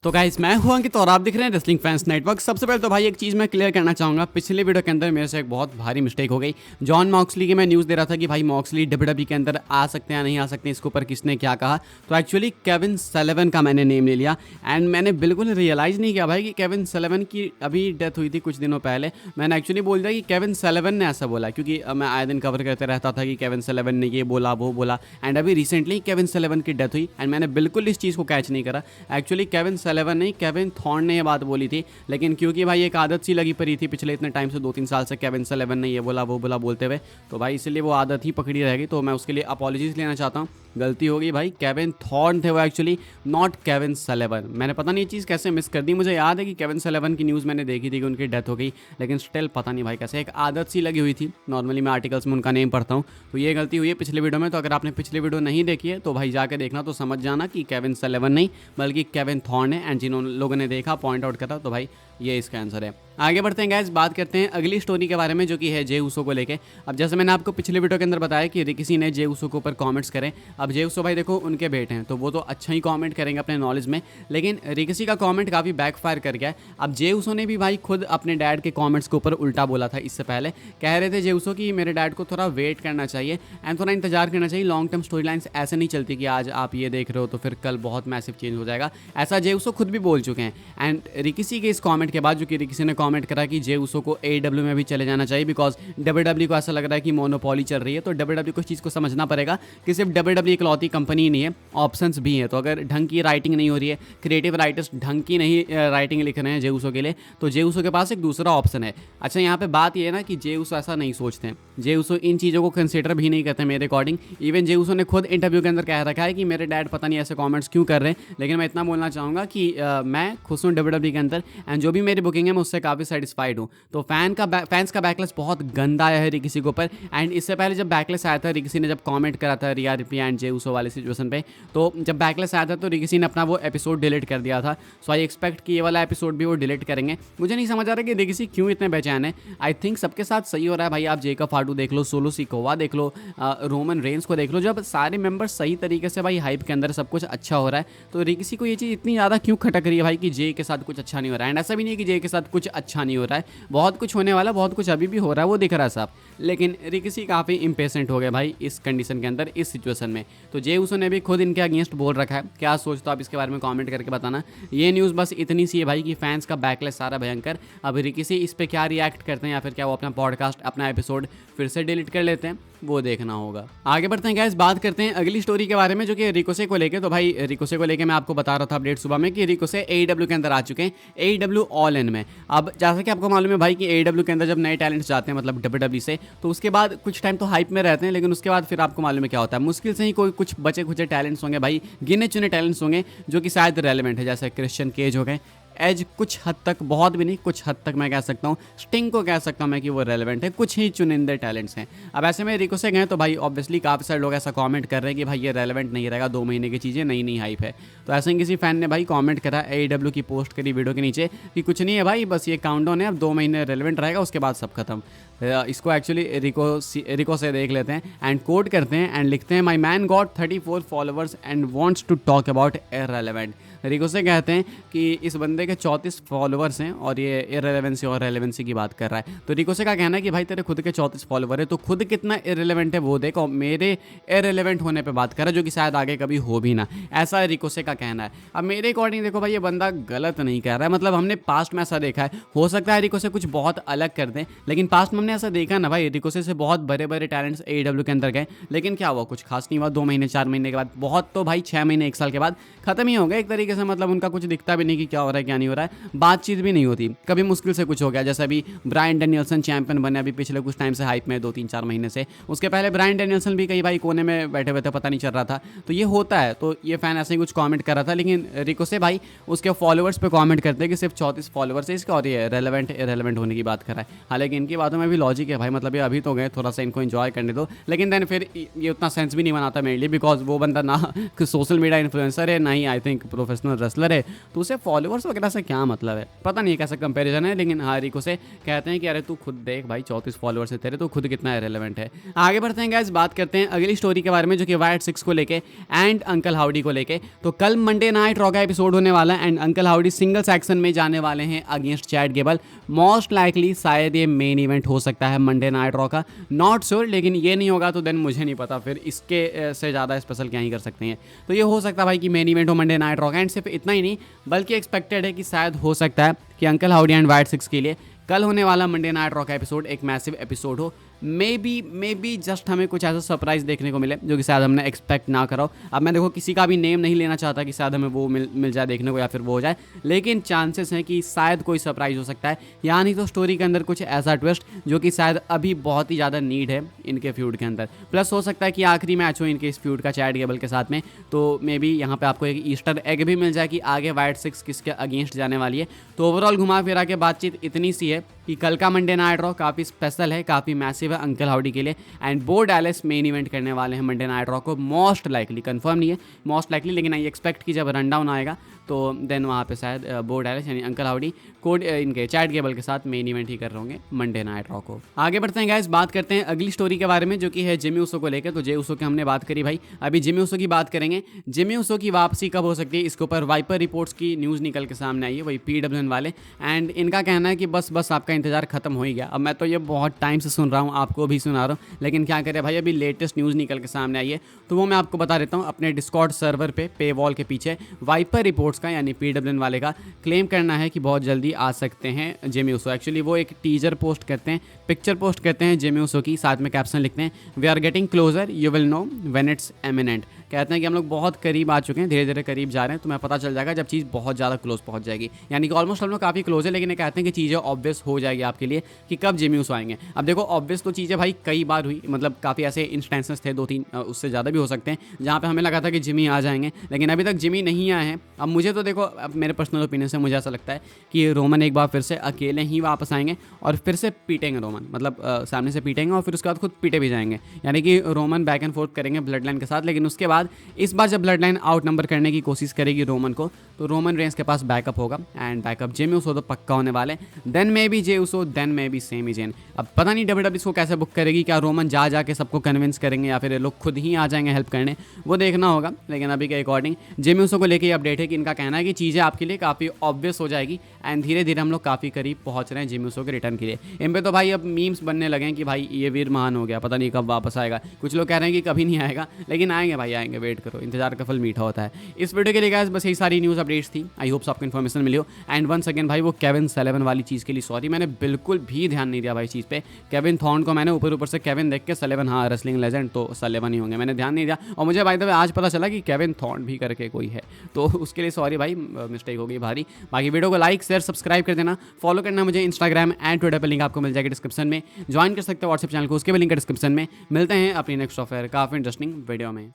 तो गाइस मैं हूं अंकित और आप दिख रहे हैं रेसलिंग फैंस नेटवर्क। सबसे पहले तो भाई एक चीज़ मैं क्लियर करना चाहूँगा, पिछले वीडियो के अंदर मेरे से एक बहुत भारी मिस्टेक हो गई। जॉन मॉक्सली की मैं न्यूज़ दे रहा था कि भाई मॉक्सली डब्ल्यूडब्ल्यूई के अंदर आ सकते हैं या नहीं आ सकते, इसके ऊपर किसने क्या कहा। तो एक्चुअली केविन सलिवन का मैंने नेम ले लिया एंड मैंने बिल्कुल रियलाइज़ नहीं किया भाई कि केविन सलिवन की अभी डेथ हुई थी कुछ दिनों पहले। मैंने एक्चुअली बोल दिया कि केविन सलिवन ने ऐसा बोला, क्योंकि मैं आए दिन कवर करते रहता था कि केविन सलिवन ने ये बोला वो बोला, एंड अभी रिसेंटली केविन सलिवन की डेथ हुई एंड मैंने बिल्कुल इस चीज़ को कैच नहीं करा। एक्चुअली केविन सलिवन नहीं, केविन थॉर्न ने ये बात बोली थी, लेकिन क्योंकि भाई एक आदत सी लगी पड़ी थी पिछले इतने टाइम से 2-3 साल से केविन सलिवन ने ये बोला वो बोला बोलते हुए, तो भाई इसलिए वो आदत ही पकड़ी रहेगी। तो मैं उसके लिए अपॉलॉजीज लेना चाहता हूँ, गलती हो गई भाई। केविन थॉर्न थे वो एक्चुअली, नॉट केविन सलिवन। मैंने पता नहीं ये चीज़ कैसे मिस कर दी। मुझे याद है कि केविन सलिवन की न्यूज़ मैंने देखी थी कि उनकी डेथ हो गई, लेकिन स्टिल पता नहीं भाई कैसे एक आदत सी लगी हुई थी। नॉर्मली मैं आर्टिकल्स में उनका नेम पढ़ता हूँ, तो ये गलती हुई है पिछले वीडियो में। तो अगर आपने पिछले वीडियो नहीं देखी है तो भाई जाके देखना, तो समझ जाना कि केविन सलिवन नहीं बल्कि केविन थॉर्न है। एंड जिन लोगों ने देखा पॉइंट आउट करा, तो भाई ये इसका आंसर है। आगे बढ़ते हैं गाइस, बात करते हैं अगली स्टोरी के बारे में जो कि है जे उसो को लेके। अब जैसे मैंने आपको पिछले वीडियो के अंदर बताया कि किसी ने जे उसो के ऊपर कमेंट्स करें। अब जे उसो भाई देखो उनके बेटे हैं, तो वो तो अच्छा ही कमेंट करेंगे अपने नॉलेज में, लेकिन रिकिसी का कमेंट काफ़ी बैकफायर कर गया है। अब जे उसो ने भी भाई खुद अपने डैड के कमेंट्स के ऊपर उल्टा बोला था। इससे पहले कह रहे थे जे उसो कि मेरे डैड को थोड़ा वेट करना चाहिए एंड थोड़ा इंतजार करना चाहिए। लॉन्ग टर्म स्टोरी लाइन्स ऐसे नहीं चलती कि आज आप ये देख रहे हो तो फिर कल बहुत मैसिव चेंज हो जाएगा। ऐसा जे उसो खुद भी बोल चुके हैं। एंड रिकिसी के इस कॉमेंट के बाद जो कि रिकिसी ने कॉमेंट करा कि जे उसो को AEW में भी चले जाना चाहिए, बिकॉज WWE को ऐसा लग रहा है कि मोनोपोली चल रही है। तो WWE को इस चीज़ को समझना पड़ेगा कि सिर्फ WWE इकलौती कंपनी नहीं है, ऑप्शंस भी हैं। तो अगर ढंग की राइटिंग नहीं हो रही है, क्रिएटिव राइटर्स ढंग की नहीं राइटिंग लिख रहे हैं जे उसो के लिए, तो जे उसो के पास एक दूसरा ऑप्शन है। अच्छा यहाँ पे बात ये है ना कि जे उसो ऐसा नहीं सोचते हैं, जे उसो इन चीज़ों को कंसिडर भी नहीं करते मेरे अकॉर्डिंग। इवन जे उसो ने खुद इंटरव्यू के अंदर कह रखा है कि मेरे डैड पता नहीं ऐसे कॉमेंट्स क्यों कर रहे हैं, लेकिन मैं इतना बोलना चाहूँगा कि मैं खुश हूँ WWE के अंदर एंड जो भी मेरी बुकिंग है मैं उससे काफ़ी सेटिस्फाइड हूँ। तो फैंस का बैकलेस बहुत गंदा आया है रिकिसी के ऊपर। एंड इससे पहले जब बैकलेस आया था, रिकिसी ने जब कमेंट करा था रिया रिप्ली एंड जे उसो वाली सिचुएशन पे, तो जब बैकलेस आया था तो रिकिसी ने अपना वो एपिसोड डिलीट कर दिया था। सो आई एक्सपेक्ट कि ये वाला एपिसोड भी वो डिलीट करेंगे। मुझे नहीं समझ आ रहा कि रिकिसी क्यों इतने बेचैन है। आई थिंक सबके साथ सही हो रहा है भाई। आप जेकब फाडू देख लो, सोलो सिकोवा देख लो, रोमन रेंस को देख लो, जब सारे मेंबर्स सही तरीके से भाई हाइप के अंदर सब कुछ अच्छा हो रहा है, तो रिकिसी को ये चीज़ इतनी ज़्यादा क्यों खटक रही है भाई कि जे के साथ कुछ अच्छा नहीं हो रहा है। एंड ऐसा भी नहीं है कि जे के साथ कुछ अच्छा नहीं हो रहा है, बहुत कुछ होने वाला, बहुत कुछ अभी भी हो रहा है, वो दिख रहा है साहब। लेकिन रिकिसी काफ़ी इंपेशेंट हो गए भाई इस कंडीशन के अंदर, इस सिचुएशन में। तो जे उसो ने भी खुद इनके अगेंस्ट बोल रखा है। क्या सोचते हो आप इसके बारे में कमेंट करके बताना। ये न्यूज़ बस इतनी सी है भाई कि फैंस का बैकलेस सारा भयंकर। अब रिकिसी इस पर क्या रिएक्ट करते हैं या फिर क्या वो अपना पॉडकास्ट अपना एपिसोड फिर से डिलीट कर लेते हैं, वो देखना होगा। आगे बढ़ते हैं गाइस, बात करते हैं अगली स्टोरी के बारे में जो कि रिकोसे को लेके। तो भाई रिकोसे को लेके मैं आपको बता रहा था अपडेट सुबह में कि रिकोसे AEW के अंदर आ चुके हैं, AEW ऑल इन में। अब जैसा कि आपको मालूम है भाई कि AEW के अंदर जब नए टैलेंट्स जाते हैं मतलब WWE से, तो उसके बाद कुछ टाइम तो हाइप में रहते हैं, लेकिन उसके बाद फिर आपको मालूम है क्या होता है, मुश्किल से ही कोई कुछ बचे खुचे टैलेंट्स होंगे भाई, गिने चुने टैलेंट्स होंगे जो कि शायद रेलेवेंट है, जैसे क्रिश्चियन केज हो गए, एज कुछ हद तक, बहुत भी नहीं, कुछ हद तक मैं कह सकता हूँ, स्टिंग को कह सकता हूँ मैं कि वो रेलेवेंट है, कुछ ही चुनिंदे टैलेंट्स हैं। अब ऐसे में रिको से गए तो भाई ऑब्वियसली काफ़ी सारे लोग ऐसा कमेंट कर रहे हैं कि भाई ये रेलेवेंट नहीं रहेगा, 2 महीने की चीज़ें, नई नई हाइप है। तो ऐसे ही किसी फैन ने भाई कमेंट करा AEW की पोस्ट करी वीडियो के नीचे कि कुछ नहीं है भाई, बस ये काउंटडाउन है, अब 2 महीने रेलेवेंट रहेगा, उसके बाद सब खत्म। इसको एक्चुअली रिको से देख लेते हैं एंड कोड करते हैं एंड लिखते हैं, my man got 34 followers and wants to talk about irrelevant. Rico से कहते हैं कि इस बंदे के 34 फॉलोअर्स हैं और ये इररेलेवेंसी और रेलेवेंसी की बात कर रहा है। तो रिको से का कहना है कि भाई तेरे खुद के 34 फॉलोअर है, तो खुद कितना इररेलेवेंट है वो देख, और मेरे इररेलेवेंट होने पे बात कर रहा है जो कि शायद आगे कभी हो भी ना। ऐसा रिको से का कहना है। अब मेरे अकॉर्डिंग देखो भाई, ये बंदा गलत नहीं कह रहा है। मतलब हमने पास्ट में ऐसा देखा है, हो सकता है रिको से कुछ बहुत अलग कर दें, लेकिन पास्ट में हमने ऐसा देखा ना भाई, रिको से बहुत बड़े बड़े टैलेंट्स AEW के अंदर गए, लेकिन क्या हुआ, कुछ खास नहीं हुआ। 2 महीने 4 महीने के बाद, बहुत तो भाई 6 महीने 1 साल के बाद खत्म ही हो गया एक तरीके से। मतलब उनका कुछ दिखता भी नहीं कि क्या हो रहा है क्या नहीं हो रहा है, बातचीत भी नहीं होती, कभी मुश्किल से कुछ हो गया। जैसे अभी ब्रायन डैनियल्सन चैंपियन बने अभी पिछले कुछ टाइम से हाइप में, 2-3-4 महीने से। उसके पहले ब्रायन डैनियल्सन भी कई भाई कोने में बैठे हुए थे, पता नहीं चल रहा था। तो ये होता है। तो ये फैन ऐसे ही कुछ कमेंट कर रहा था, लेकिन रिको से भाई उसके फॉलोअर्स पे कमेंट करते हैं कि सिर्फ 34 फॉलोअर्स है इसके, और ये रेलेवेंट इररेलेवेंट होने की बात कर रहा है। हालांकि इनकी बातों में भी लॉजिक है भाई, मतलब ये अभी तो गए, थोड़ा सा इनको एंजॉय करने दो, लेकिन देन फिर ये उतना सेंस भी नहीं बनाता मेरे लिए, बिकॉज वो बंदा ना सोशल मीडिया इन्फ्लुएंसर है, ना ही आई थिंक प्रोफेशनल रेसलर है, तो उसे फॉलोअर्स वगैरह छोटा सा क्या मतलब है, पता नहीं कैसा कंपैरिजन है, लेकिन हाँ रिको से कहते हैं कि अरे तू खुद देख भाई 34 फॉलोअर्स है तेरे, तो खुद कितना इरेलेवेंट है। आगे बढ़ते हैं गाइस, बात करते हैं अगली स्टोरी के बारे में जो कि वाइट 6 को लेके एंड अंकल हाउडी को लेके। तो कल मंडे नाइट रॉ का एपिसोड होने वाला है and uncle howdy single section में जाने वाले हैं against Chad Gable. Most likely शायद ये मेन इवेंट हो सकता है मंडे नाइट रॉ का, नॉट श्योर, लेकिन ये नहीं होगा तो देन मुझे नहीं पता फिर इसके से ज़्यादा स्पेशल क्या ही कर सकते हैं। तो ये हो सकता है भाई कि मेन इवेंट हो मंडे नाइट रॉ का। एंड सिर्फ इतना ही नहीं बल्कि एक्सपेक्टेड है कि शायद हो सकता है कि अंकल हाउडी एंड वाइट 6 के लिए कल होने वाला मंडे नाइट रॉ का एपिसोड एक मैसिव एपिसोड हो। मे बी जस्ट हमें कुछ ऐसा सरप्राइज देखने को मिले जो कि शायद हमने एक्सपेक्ट ना करो। अब मैं देखो किसी का भी नेम नहीं लेना चाहता कि शायद हमें वो मिल जाए देखने को या फिर वो हो जाए, लेकिन चांसेस हैं कि शायद कोई सरप्राइज हो सकता है, या नहीं तो स्टोरी के अंदर कुछ ऐसा ट्विस्ट जो कि शायद अभी बहुत ही ज़्यादा नीड है इनके फ्यूड के अंदर। प्लस हो सकता है कि आखिरी मैच हो इनके इस फ्यूड का चैट गेबल के साथ में, तो मे बी यहाँ पर आपको एक ईस्टर एग भी मिल जाए कि आगे वाइट 6 किसके अगेंस्ट जाने वाली है। तो ओवरऑल घुमा फिरा के बातचीत इतनी सी है कि कल का मंडे नाइट रॉ काफ़ी स्पेशल है, काफ़ी मैसिव है अंकल हाउडी के लिए। एंड बो डैलस मेन इवेंट करने वाले हैं मंडे नाइट रॉ को, मोस्ट लाइकली, कंफर्म नहीं है मोस्ट लाइकली, लेकिन आई एक्सपेक्ट कि जब रन डाउन आएगा तो देन वहाँ पे शायद बो डैलस यानी अंकल हाउडी कोड इनके चैट गेबल के साथ मेन इवेंट ही कर रहे होंगे मंडे नाइट रॉ को। आगे बढ़ते हैं गाइस, बात करते हैं अगली स्टोरी के बारे में जो कि है जिमी ऊसो को लेकर। तो जे ऊसो की हमने बात करी भाई, अभी जिमी ऊसो की बात करेंगे। जिमी ऊसो की वापसी कब हो सकती है, इसके ऊपर वाइपर रिपोर्ट्स की न्यूज़ निकल के सामने आई है, वही PWN वाले। एंड इनका कहना है कि बस आपका इंतजार खत्म हो ही गया। अब मैं तो ये बहुत टाइम से सुन रहा हूँ, आपको भी सुना रहा हूँ, लेकिन क्या करें भाई, अभी लेटेस्ट न्यूज़ निकल के सामने आई है तो वो मैं आपको बता देता हूँ। अपने डिस्कॉर्ड सर्वर पे वॉल के पीछे वाइपर रिपोर्ट्स का यानी PWN वाले का क्लेम करना है कि बहुत जल्दी आ सकते हैं जिमी ऊसो। एक्चुअली वो एक टीजर पोस्ट करते हैं, पिक्चर पोस्ट करते हैं जिमी ऊसो की, साथ में कैप्शन लिखते हैं we are getting closer you will know when it's imminent. कहते हैं कि हम लोग बहुत करीब आ चुके हैं, धीरे धीरे करीब जा रहे हैं, तुम्हें पता चल जाएगा जब चीज़ बहुत ज़्यादा क्लोज पहुंच जाएगी। यानी कि ऑलमोस्ट हम लोग काफ़ी क्लोज है, लेकिन ये कहते हैं कि चीज़ें ऑब्वियस हो जाएगी आपके लिए कि कब जिमी ऊसो आएंगे। अब देखो ऑब्वियस तो चीज़ें भाई कई बार हुई, मतलब काफ़ी ऐसे इंस्टेंसेस थे, 2-3 उससे ज़्यादा भी हो सकते हैं जहाँ पे हमें लगा था कि जिमी आ जाएंगे, लेकिन अभी तक जिमी नहीं आए हैं। अब मुझे तो देखो, अब मेरे पर्सनल ओपिनियन से मुझे ऐसा लगता है कि रोमन एक बार फिर से अकेले ही वापस आएंगे और फिर से पीटेंगे रोमन, मतलब सामने से पीटेंगे और फिर उसके बाद खुद पीटे भी जाएंगे। यानी कि रोमन बैक एंड फोर्थ करेंगे ब्लड लाइन के साथ, लेकिन उसके बाद इस बार जब ब्लड लाइन आउट नंबर करने की कोशिश करेगी रोमन को, तो रोमन रेंस के पास बैकअप होगा एंड बैकअप जिमी ऊसो तो पक्का होने वाले। Then maybe Jey Uso, then maybe Sami Zayn. अब पता नहीं WWE इसको कैसे बुक करेगी, क्या रोमन जा के सबको कन्विंस करेंगे या फिर ये लोग खुद ही आ जाएंगे हेल्प करने, वो देखना होगा। लेकिन अभी के अकॉर्डिंग जिमी ऊसो को लेकर ये अपडेट है कि इनका कहना है कि चीज़ें आपके लिए काफ़ी ऑब्वियस हो जाएगी एंड धीरे धीरे हम लोग काफ़ी करीब पहुंच रहे हैं जिमी ऊसो के रिटर्न के लिए। इन पे तो भाई अब मीम्स बनने लगे हैं कि भाई ये वीर महान हो गया, पता नहीं कब वापस आएगा। कुछ लोग कह रहे हैं कि कभी नहीं आएगा, लेकिन आएंगे भाई आएंगे, वेट करो, इंतजार का फल मीठा होता है। इस वीडियो के लिए गाइस बस यही सारी न्यूज़ अपडेट्स थी। आई होप आपको इन्फॉर्मेशन मिली हो। एंड वंस अगेन भाई वो केविन सलेवन वाली चीज़ के लिए सॉरी, मैंने बिल्कुल भी ध्यान नहीं दिया भाई चीज़ पे। केविन थॉर्न को मैंने ऊपर से केविन देख के सलेवन, हाँ रेसलिंग लेजेंड तो सलेवन ही होंगे, मैंने ध्यान नहीं दिया। और मुझे बाय द वे आज पता चला कि केविन थॉर्न भी करके कोई है, तो उसके लिए सॉरी भाई, मिस्टेक हो गई भारी। बाकी वीडियो को लाइक शेयर सब्सक्राइब कर देना, फॉलो करना मुझे इंस्टाग्राम एंड ट्विटर पर, लिंक आपको मिल जाएगी डिस्क्रिप्शन में। ज्वाइन कर सकते हो व्हाट्सएप चैनल को, उसके भी लिंक है डिस्क्रिप्शन में। मिलते हैं अपनी नेक्स्ट ऑफर काफ़ी इंटरेस्टिंग वीडियो में।